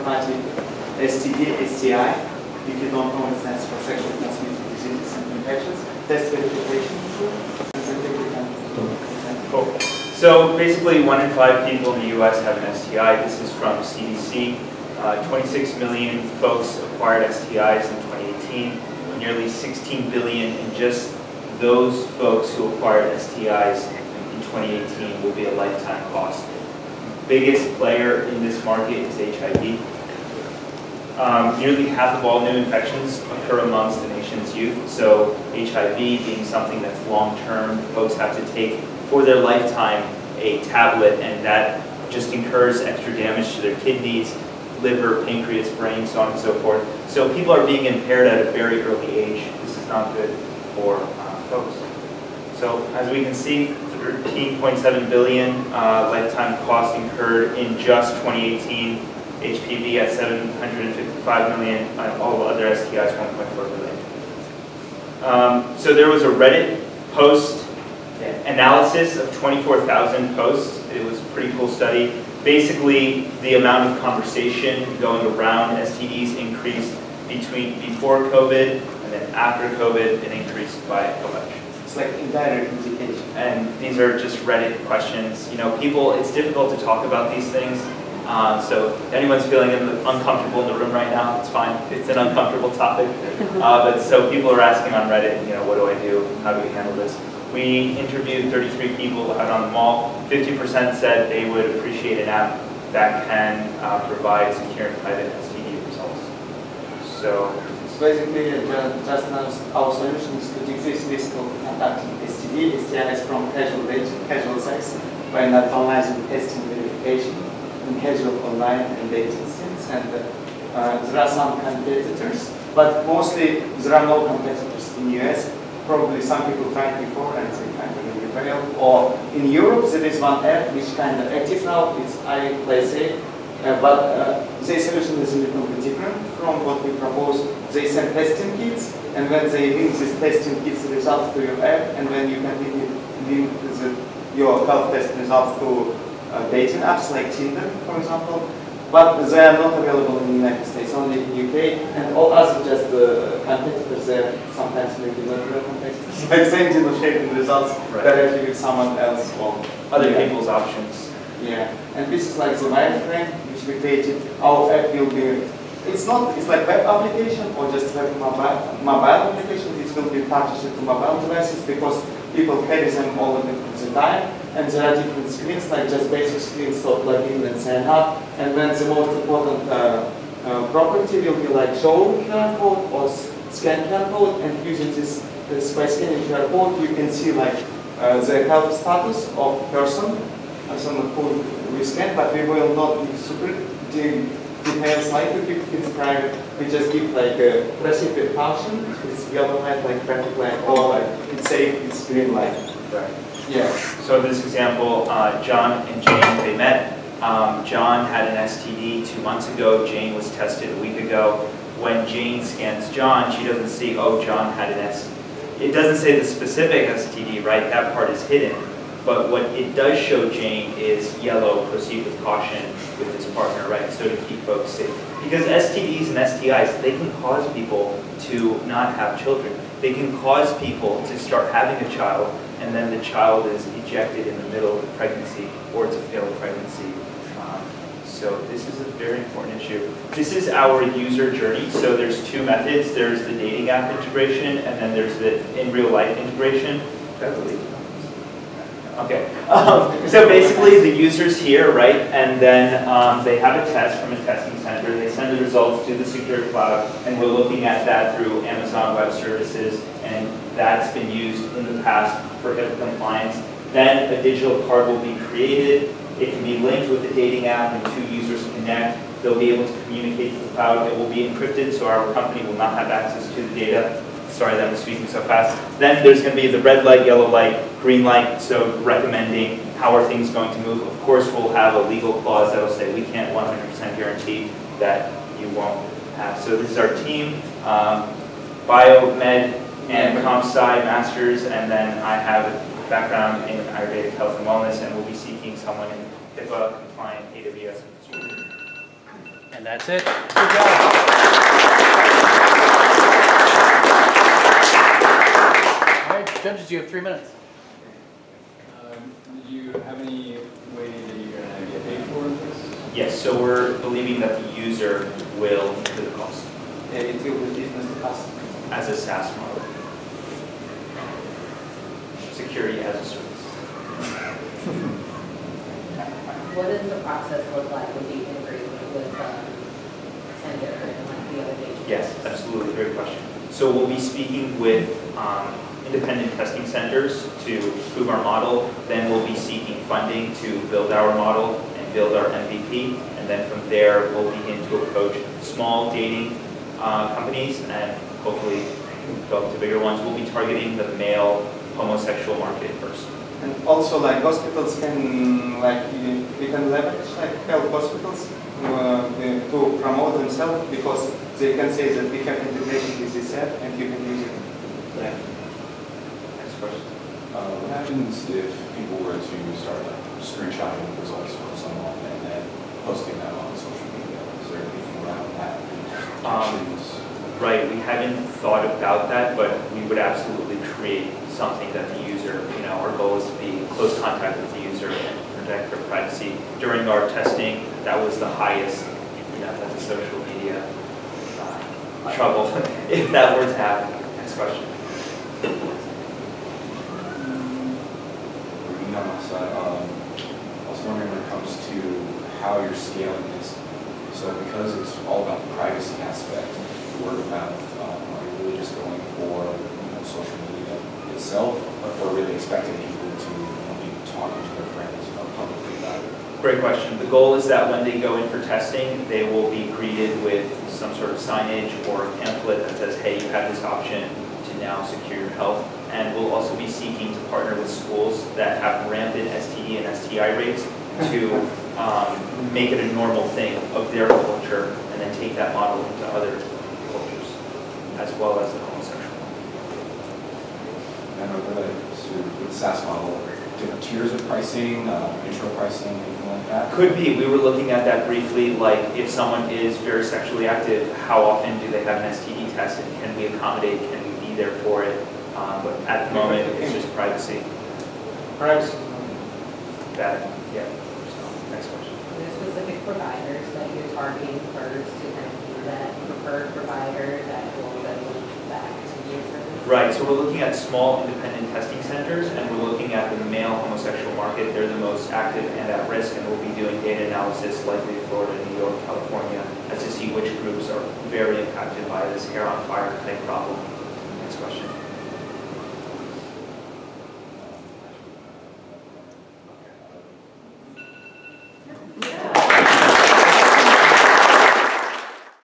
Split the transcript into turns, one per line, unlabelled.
third-party STD, STI. If you don't know, it stands for sexually transmitted diseases and infections. Test verification.
Cool. So basically, 1 in 5 people in the U.S. have an STI. This is from CDC. 26 million folks acquired STIs in 2018. Nearly 16 billion in just those folks who acquired STIs in 2018 will be a lifetime cost. Biggest player in this market is HIV. Nearly half of all new infections occur amongst the nation's youth. So HIV being something that's long-term, folks have to take for their lifetime a tablet, and that just incurs extra damage to their kidneys, liver, pancreas, brain, so on and so forth. So people are being impaired at a very early age. This is not good for folks. So as we can see, 13.7 billion lifetime cost incurred in just 2018. HPV at 755 million, and all other STIs 1.4 billion. So there was a Reddit post analysis of 24,000 posts. It was a pretty cool study. Basically, the amount of conversation going around STDs increased before COVID and then after COVID, it increased by how much?
It's like indirect indication.
And these are just Reddit questions. You know, people, it's difficult to talk about these things. So if anyone's feeling uncomfortable in the room right now, it's fine. It's an uncomfortable topic. But so people are asking on Reddit, you know, what do I do? How do we handle this? We interviewed 33 people out on the mall. 50% said they would appreciate an app that can provide secure and private STD results. So
basically, just now our solution is to decrease risk of contacting STD, STIs from casual dating, casual sex, by normalizing testing verification in casual online and dating scenes. And there are some competitors, but mostly there are no competitors in the US. Probably some people tried before and they kind of really failed. Or in Europe, there is one app which kind of active now. It's iPlaySafe, but their solution is a little bit different from what we propose. They send testing kits, and when they link these testing kits results to your app, and then you can link your health test results to dating apps like Tinder, for example. But they are not available in the United States, only in the UK, and all other just competitors there, sometimes maybe not real competitors, like sending or sharing results directly with someone else or
other people's options.
Yeah, and this is like the wireframe which we created. Our app will be, it's like web application or just web mobile application. It will be published to mobile devices because people carry them all the time. And there are different screens, like just basic screens, so plug in and sign up. And then the most important property will be like show QR code or scan QR code. And using this by scanning QR code, you can see like the health status of person who we scan. But we will not give super details like we keep it private. We just give like a pressing precaution. It's yellow light, like traffic light, or like it's safe, it's green light.
Right.
Yeah.
So in this example, John and Jane, they met. John had an STD 2 months ago. Jane was tested a week ago. When Jane scans John, she doesn't see, oh, John had an STD. It doesn't say the specific STD, right? That part is hidden. But what it does show Jane is yellow, proceed with caution with his partner, right? So to keep folks safe. Because STDs and STIs, they can cause people to not have children. They can cause people to start having a child, and then the child is ejected in the middle of the pregnancy, or it's a failed pregnancy. So this is a very important issue. This is our user journey. So there's 2 methods. There's the dating app integration, and then there's the in real life integration. Okay. So basically, the user's here, right? And then they have a test from a testing center. They send the results to the secure cloud, and we're looking at that through Amazon Web Services, and that's been used in the past for HIPAA compliance. Then a digital card will be created. It can be linked with the dating app, and 2 users connect. They'll be able to communicate to the cloud. It will be encrypted, so our company will not have access to the data. Sorry that I'm speaking so fast. Then there's going to be the red light, yellow light, green light, so recommending how are things going to move. Of course, we'll have a legal clause that will say we can't 100% guarantee that you won't have. So this is our team, Biomed and ComSci Masters, and then I have a background in Ayurvedic health and wellness, and we'll be seeking someone in HIPAA compliant AWS infrastructure.
And that's it. Good job. All right, judges, you have 3 minutes.
Do you have any way that you're going to get paid for this?
Yes, so we're believing that the user will do the cost
It will be business to customer.
as a SaaS model. Security as a service.
What does the process look like with the agreement with Tender and like the other agencies?
Yes, absolutely, great question. So we'll be speaking with independent testing centers to prove our model, then we'll be seeking funding to build our model and build our MVP, and then from there we'll begin to approach small dating companies and hopefully go up to bigger ones. We'll be targeting the male homosexual market first.
And also, like hospitals can, like we can leverage like health hospitals to promote themselves because they can say that we have integration with this app and you can use it.
Yeah. Next question.
What happens if people were to start screenshotting the results from someone and then posting them on social media? Is there anything around that?
Right, we haven't thought about that, but we would absolutely create something that the user, our goal is to be in close contact with the user and protect their privacy. During our testing, that was the highest, that's a social media trouble, if that were to happen. Next question.
On my side, I was wondering when it comes to how you're scaling this. So because it's all about the privacy aspect, word of mouth, are you really just going for social media itself, or really expecting people to be talking to their friends publicly about it?
Great question. The goal is that when they go in for testing, they will be greeted with some sort of signage or a pamphlet that says, hey, you have this option to now secure your health. And we'll also be seeking to partner with schools that have rampant STD and STI rates to make it a normal thing of their culture and then take that model into other cultures, as well as the homosexual.
And with the SaaS model, different tiers of pricing, intro pricing, anything like that?
Could be. We were looking at that briefly, like if someone is very sexually active, how often do they have an STD test and can we accommodate, can we be there for it? But at the moment, it's just privacy.
Privacy.
That, yeah. So, next question.
Are there specific providers that you're targeting first to kind of be that preferred provider that will then link back to your service?
Right, so we're looking at small independent testing centers and we're looking at the male homosexual market. They're the most active and at risk, and we'll be doing data analysis likely Florida, New York, California, as to see which groups are very impacted by this hair on fire type problem.